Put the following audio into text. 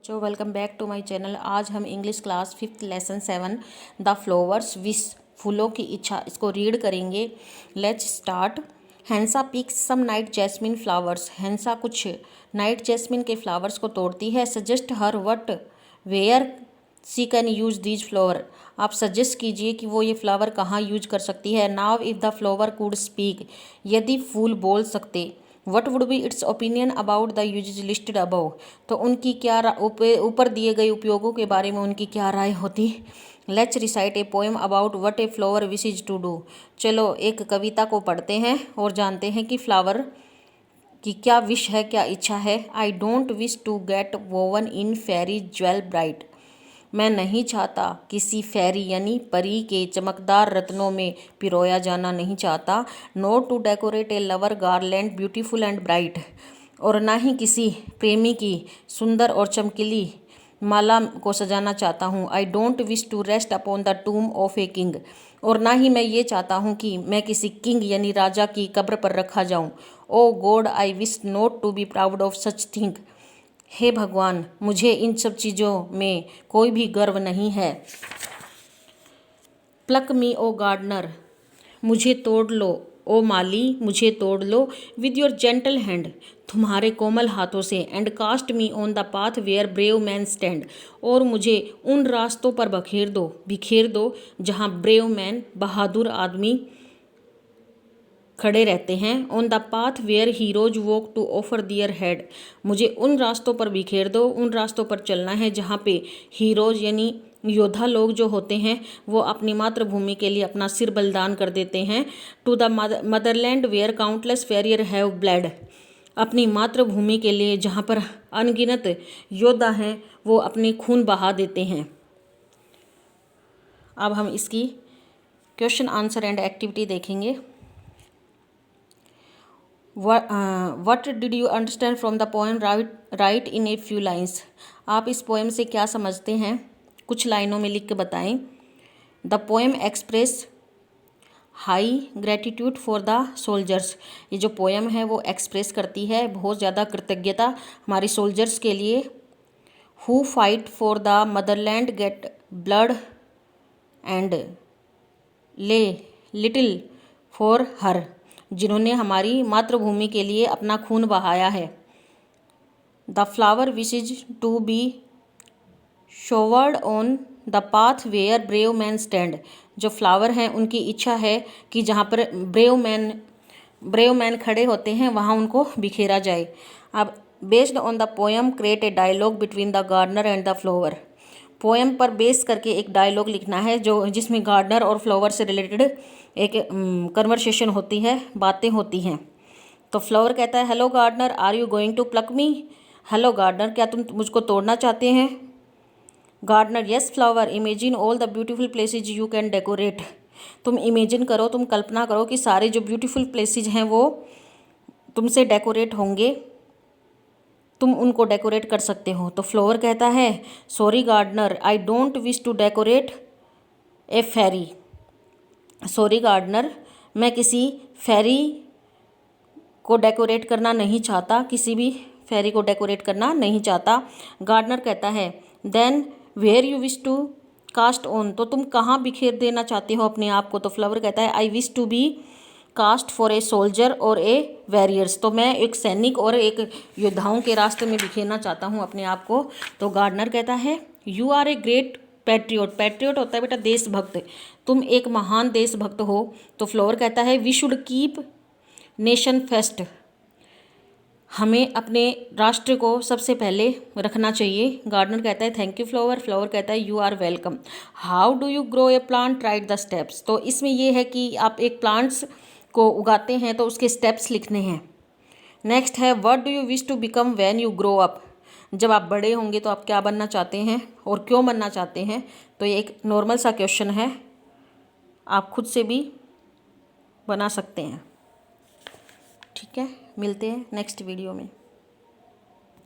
जो welcome back to my channel. आज हम English class 5th lesson 7 the flowers wish फूलों की इच्छा इसको रीड करेंगे। Let's start. Hansa picks some night jasmine flowers. Hansa कुछ नाइट जैस्मिन के फ्लावर्स को तोड़ती है। Suggest her what where she can use these flower. आप सजेस्ट कीजिए कि वो ये फ्लावर कहाँ यूज कर सकती है। Now if the flower could speak, यदि फूल बोल सकते, what would be its opinion about the usages listed above. तो उनकी क्या ऊपर दिए गए उपयोगों के बारे में उनकी क्या राय होती। Let's recite a poem about what a flower wishes to do. चलो एक कविता को पढ़ते हैं और जानते हैं कि फ्लावर की क्या विश है, क्या इच्छा है। I don't wish to get woven in fairy jewel bright. मैं नहीं चाहता किसी फेरी यानी परी के चमकदार रत्नों में पिरोया जाना नहीं चाहता। Not to decorate a lover garland beautiful and bright. और ना ही किसी प्रेमी की सुंदर और चमकीली माला को सजाना चाहता हूँ। I don't wish to rest upon the tomb of a king. और ना ही मैं ये चाहता हूँ कि मैं किसी किंग यानी राजा की कब्र पर रखा जाऊँ। Oh God I wish not to be proud of such thing. हे भगवान, मुझे इन सब चीज़ों में कोई भी गर्व नहीं है। प्लक मी ओ गार्डनर, मुझे तोड़ लो। ओ माली, मुझे तोड़ लो। विद योर जेंटल हैंड, तुम्हारे कोमल हाथों से। And cast me on the path where brave man stand. और मुझे उन रास्तों पर बिखेर दो जहाँ ब्रेव मैन बहादुर आदमी खड़े रहते हैं। On the path where heroes walk to offer their head. मुझे उन रास्तों पर बिखेर दो, उन रास्तों पर चलना है जहाँ पे हीरोज यानी योद्धा लोग जो होते हैं वो अपनी मातृभूमि के लिए अपना सिर बलिदान कर देते हैं। To the motherland where countless warrior have blood. अपनी मातृभूमि के लिए जहाँ पर अनगिनत योद्धा हैं वो अपने खून बहा देते हैं। अब हम इसकी क्वेश्चन आंसर एंड एक्टिविटी देखेंगे। What did you understand from the poem right in a few lines. आप इस पोएम से क्या समझते हैं, कुछ लाइनों में लिख के बताएं। The poem express high gratitude for the soldiers. ये जो पोएम है वो एक्सप्रेस करती है बहुत ज़्यादा कृतज्ञता हमारे सोल्जर्स के लिए। Who fight for the motherland get blood and lay little for her. जिन्होंने हमारी मातृभूमि के लिए अपना खून बहाया है। The flower wishes to be showered on the path where brave man stand. जो फ्लावर हैं उनकी इच्छा है कि जहाँ पर ब्रेव मैन खड़े होते हैं वहाँ उनको बिखेरा जाए। अब based on the poem create a dialogue between the gardener and the flower. Poem पर बेस करके एक डायलॉग लिखना है जो जिसमें गार्डनर और फ्लावर से रिलेटेड एक कन्वर्सेशन होती है, बातें होती हैं। तो फ्लावर कहता है, hello gardener, are you going to pluck me. Hello gardener, क्या तुम मुझको तोड़ना चाहते हैं। Gardener, yes flower, imagine all the beautiful places you can decorate. तुम इमेजिन करो, तुम कल्पना करो कि सारे जो ब्यूटीफुल प्लेसेज हैं वो तुमसे डेकोरेट होंगे, तुम उनको डेकोरेट कर सकते हो। तो फ्लावर कहता है, sorry gardener, I don't wish to decorate a fairy. Sorry gardener, मैं किसी फेरी को डेकोरेट करना नहीं चाहता, किसी भी फेरी को डेकोरेट करना नहीं चाहता। गार्डनर कहता है, then where you wish to cast on. तो तुम कहाँ बिखेर देना चाहते हो अपने आप को। तो फ्लावर कहता है, I wish to be cast for a soldier और ए वैरियर्स। तो मैं एक सैनिक और एक योद्धाओं के रास्ते में बिखेरना चाहता हूँ अपने आप को। तो गार्डनर कहता है, you are a great patriot. Patriot होता है बेटा देशभक्त, तुम एक महान देशभक्त हो। तो फ्लावर कहता है, we should keep nation first. हमें अपने राष्ट्र को सबसे पहले रखना चाहिए। गार्डनर कहता है, थैंक यू फ्लावर। फ्लावर कहता है, you are welcome. How do you grow a plant, write the steps. तो इसमें यह है कि आप एक प्लांट्स को उगाते हैं तो उसके स्टेप्स लिखने हैं। नेक्स्ट है, what do you wish to become when you grow up. जब आप बड़े होंगे तो आप क्या बनना चाहते हैं और क्यों बनना चाहते हैं। तो ये एक नॉर्मल सा क्वेश्चन है, आप खुद से भी बना सकते हैं। ठीक है, मिलते हैं नेक्स्ट वीडियो में।